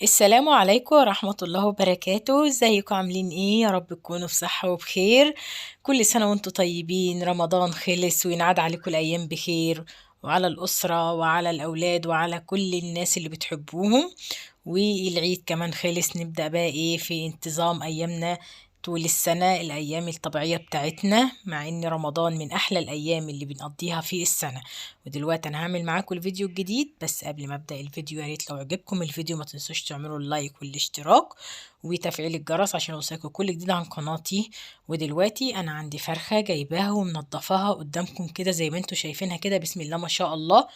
السلام عليكم ورحمة الله وبركاته. ازيكم عاملين ايه؟ يا رب تكونوا في صحة وبخير. كل سنة وانتم طيبين. رمضان خلص وينعاد عليكم الأيام بخير، وعلى الأسرة وعلى الأولاد وعلى كل الناس اللي بتحبوهم. والعيد كمان خلص، نبدأ بقى ايه في انتظام أيامنا طول السنة، الأيام الطبيعية بتاعتنا، مع إن رمضان من أحلى الأيام اللي بنقضيها في السنة. ودلوقتي أنا هعمل معاكم الفيديو الجديد، بس قبل ما أبدأ الفيديو يا ريت لو عجبكم الفيديو ما تنسوش تعملوا اللايك والاشتراك وتفعيل الجرس عشان يوصلكوا كل جديد عن قناتي. ودلوقتي أنا عندي فرخة جايباها ومنضفاها قدامكم كده زي ما انتوا شايفينها كده، بسم الله ما شاء الله،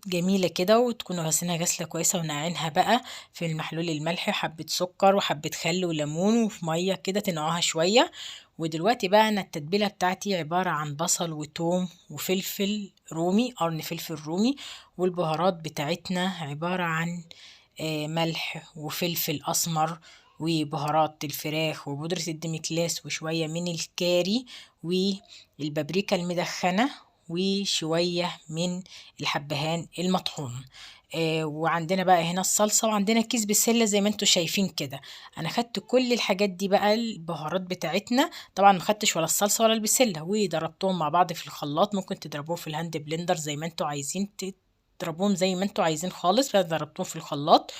جميلة كده. وتكونوا غاسلينها غسلة كويسة ونقعينها بقى في المحلول الملح، حبة سكر وحبة خل وليمون وفي مية كده تنقعها شوية. ودلوقتي بقى أنا التتبيلة بتاعتي عبارة عن بصل وتوم وفلفل رومي، قرن فلفل رومي. والبهارات بتاعتنا عبارة عن ملح وفلفل أسمر وبهارات الفراخ وبودرة الديميكلاس وشوية من الكاري والبابريكا المدخنة وشوية من الحبهان المطحون. وعندنا بقى هنا الصلصة، وعندنا كيس بسلة زي ما انتوا شايفين كده. انا خدت كل الحاجات دي بقى البهارات بتاعتنا، طبعا ما خدتش ولا الصلصة ولا البسلة، وضربتهم مع بعض في الخلاط. ممكن تضربوه في الهاند بلندر زي ما انتوا عايزين، تضربوهم زي ما انتوا عايزين خالص، فضربتهم في الخلاط.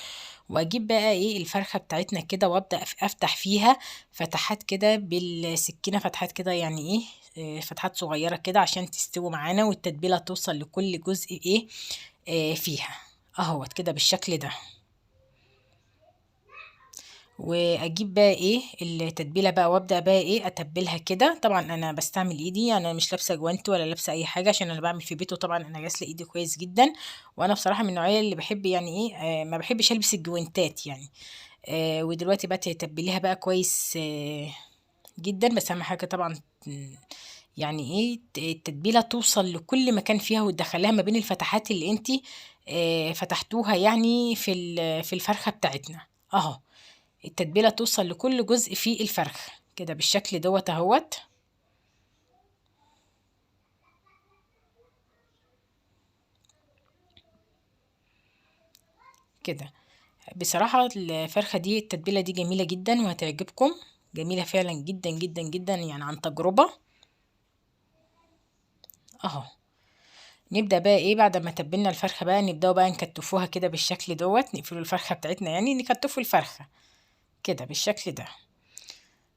واجيب بقى ايه الفرخة بتاعتنا كده وابدأ افتح فيها فتحات كده بالسكينة، فتحات كده يعني ايه، فتحات صغيرة كده عشان تستوي معانا والتتبيلة توصل لكل جزء ايه فيها. اهوت كده بالشكل ده. واجيب بقى ايه التتبيله بقى وابدا بقى ايه اتبلها كده. طبعا انا بستعمل ايدي، انا مش لابسه جوانت ولا لابسه اي حاجه عشان انا بعمل في بيته. طبعا انا غاسله ايدي كويس جدا، وانا بصراحه من النوعيه اللي بحب يعني ايه ما بحبش البس الجوانتات يعني. ودلوقتي بقى تتبليها بقى كويس جدا. بس اهم حاجه طبعا يعني ايه التتبيله توصل لكل مكان فيها وتدخلها ما بين الفتحات اللي انتي فتحتوها يعني في الفرخه بتاعتنا اهو. التتبيله توصل لكل جزء في الفرخ كده بالشكل دوت اهوت كده. بصراحه الفرخه دي التتبيله دي جميله جدا وهتعجبكم، جميله فعلا جدا جدا جدا يعني عن تجربه اهو. نبدأ بقى ايه بعد ما تبلنا الفرخة بقى نبدأ بقى نكتفوها كده بالشكل دوت، نقفلوا الفرخة بتاعتنا يعني نكتفوا الفرخة كده بالشكل ده،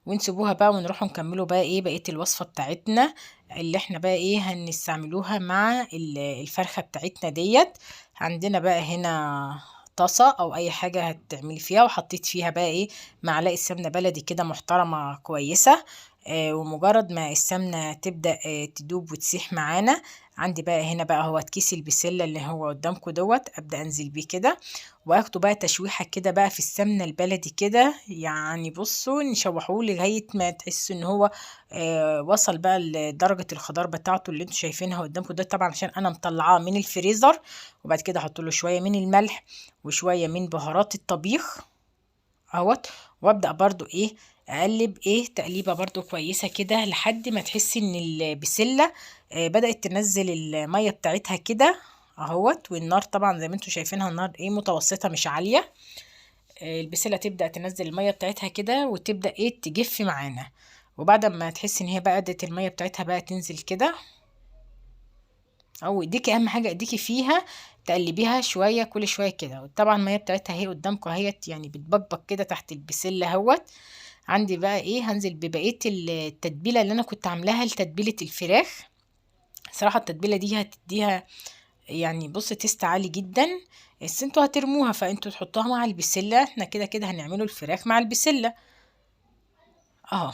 ونسيبوها بقى ونروحوا نكملوا بقى ايه بقية الوصفة بتاعتنا اللي احنا بقى ايه هنستعملوها مع الفرخة بتاعتنا ديت. عندنا بقى هنا طاسة او اي حاجة هتعملي فيها، وحطيت فيها بقى ايه معلقة سمنة بلدي كده محترمة كويسة. ومجرد ما السمنة تبدأ تدوب وتسيح معانا، عندي بقى هنا بقى هو كيس البسلة اللي هو قدامكم دوت، ابدأ انزل بيه كده واخده بقى تشويحة كده بقى في السمنة البلدي كده. يعني بصوا نشوحوه لغاية ما تحسوا ان هو وصل بقى لدرجة الخضار بتاعته اللي انتوا شايفينها قدامكم ده. طبعا عشان انا مطلعاه من الفريزر. وبعد كده احط له شوية من الملح وشوية من بهارات الطبيخ اهوت. وابدأ برضو ايه اقلب ايه تقليبة برضو كويسة كده لحد ما تحسي ان البسلة بدأت تنزل المية بتاعتها كده اهوت. والنار طبعا زي ما انتوا شايفينها النار ايه متوسطة مش عالية. البسلة تبدأ تنزل المية بتاعتها كده وتبدأ ايه تجف معانا. وبعد ما تحسي ان هي بقى بدأت المية بتاعتها بقى تنزل كده، او ايديكي اهم حاجة ايديكي فيها تقلبيها شوية كل شوية كده. طبعا المية بتاعتها اهي قدامكم اهيت يعني بتبقبق كده تحت البسلة اهوت. عندي بقى ايه هنزل ببقية التتبيلة اللي انا كنت عاملاها لتتبيلة الفراخ. صراحة التتبيلة دي هتديها يعني بص تيست عالي جدا. بس انتوا هترموها فانتوا تحطوها مع البسلة، احنا كده كده هنعمله الفراخ مع البسلة اهو.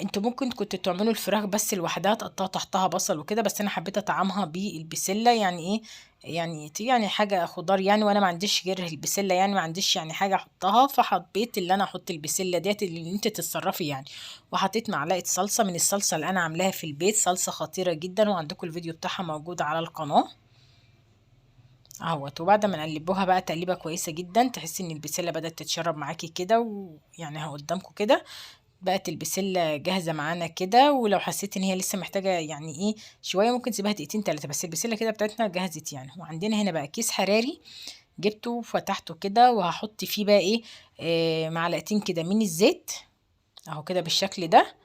انتوا ممكن كنتوا تعملوا الفراخ بس لوحدها تقطعوا تحتها بصل وكده، بس انا حبيت اطعمها بالبسله يعني ايه يعني حاجه خضار يعني، وانا ما عنديش غير البسله يعني ما عنديش يعني حاجه احطها، فحبيت اللي انا احط البسله ديت اللي انت تتصرفي يعني. وحطيت معلقه صلصه من الصلصه اللي انا عاملاها في البيت، صلصه خطيره جدا وعندكم الفيديو بتاعها موجود على القناه اهوت. وبعد ما نقلبوها بقى تقليبه كويسه جدا تحسي ان البسله بدات تتشرب معاكي كده، ويعني قدامكم كده بقت البسلة جاهزة معانا كده، ولو حسيت ان هي لسه محتاجة يعني ايه شوية ممكن تسيبها دقيقتين 3، بس البسلة كده بتاعتنا جهزت يعني. وعندنا هنا بقى كيس حراري جبته وفتحته كده، وهحط فيه بقى ايه معلقتين كده من الزيت اهو كده بالشكل ده.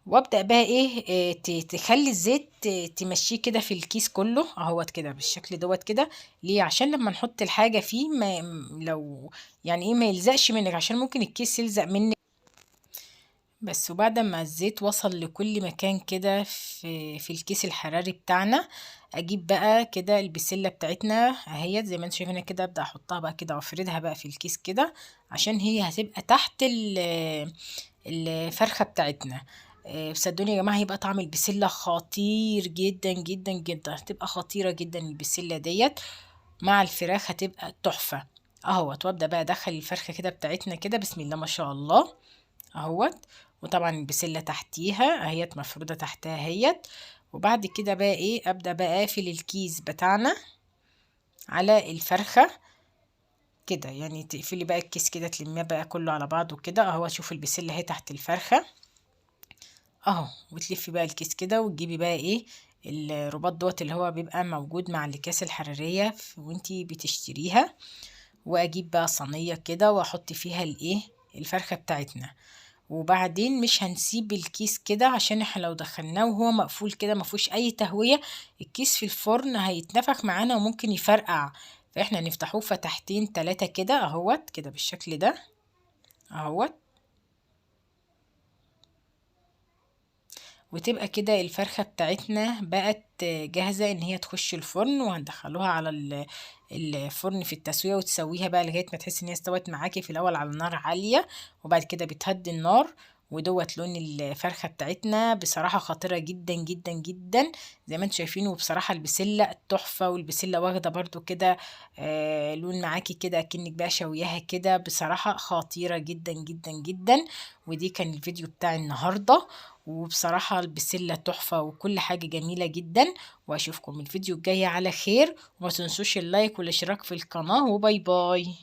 وابدا بقى ايه تخلي الزيت تمشيه كده في الكيس كله اهوت كده بالشكل دوت كده. ليه؟ عشان لما نحط الحاجه فيه ما لو يعني ايه ما يلزقش منك، عشان ممكن الكيس يلزق منك بس. وبعد ما الزيت وصل لكل مكان كده في الكيس الحراري بتاعنا، اجيب بقى كده البسله بتاعتنا اهيت زي ما انتم شايفينها كده، ابدا احطها بقى كده وافردها بقى في الكيس كده، عشان هي هتبقى تحت الفرخه بتاعتنا. صدقوني يا جماعه هيبقى طعم البسله خطير جدا جدا جدا، هتبقى خطيره جدا البسله ديت مع الفراخ، هتبقى تحفه اهوت. وابدا بقى ادخل الفرخه كده بتاعتنا كده بسم الله ما شاء الله اهوت. وطبعا البسله تحتيها اهيت مفروده تحتها اهيت. وبعد كده بقى ايه ابدا بقى اقفل الكيس بتاعنا على الفرخه كده، يعني تقفلي بقى الكيس كده تلميه بقى كله على بعضه كده اهو. شوف البسله اهي تحت الفرخه اهو. وتلفي بقى الكيس كده وتجيبي بقى ايه الرباط دوت اللي هو بيبقى موجود مع الاكياس الحراريه وانتي بتشتريها. واجيب بقى صينيه كده واحط فيها الايه الفرخه بتاعتنا. وبعدين مش هنسيب الكيس كده، عشان احنا لو دخلناه وهو مقفول كده مفيهوش اي تهوية، الكيس في الفرن هيتنفخ معانا وممكن يفرقع. فاحنا نفتحوه فتحتين 3 كده اهوت كده بالشكل ده اهوت. وتبقى كده الفرخة بتاعتنا بقت جاهزة ان هي تخش الفرن، وهندخلوها على الفرن في التسوية، وتسويها بقى لغاية ما تحس ان هي استوت معاكي. في الاول على نار عالية وبعد كده بتهدي النار. ودوت لون الفرخة بتاعتنا بصراحة خطيرة جدا جدا جدا زي ما انتم شايفين. وبصراحة البسلة تحفة، والبسلة واخدة برضو كده لون معاكي كده اكنك بقى شوياها كده، بصراحة خطيرة جدا جدا جدا. ودي كان الفيديو بتاع النهاردة، وبصراحة البسلة تحفة وكل حاجة جميلة جدا. واشوفكم الفيديو الجاي على خير، وما تنسوش اللايك والاشتراك في القناة، وباي باي.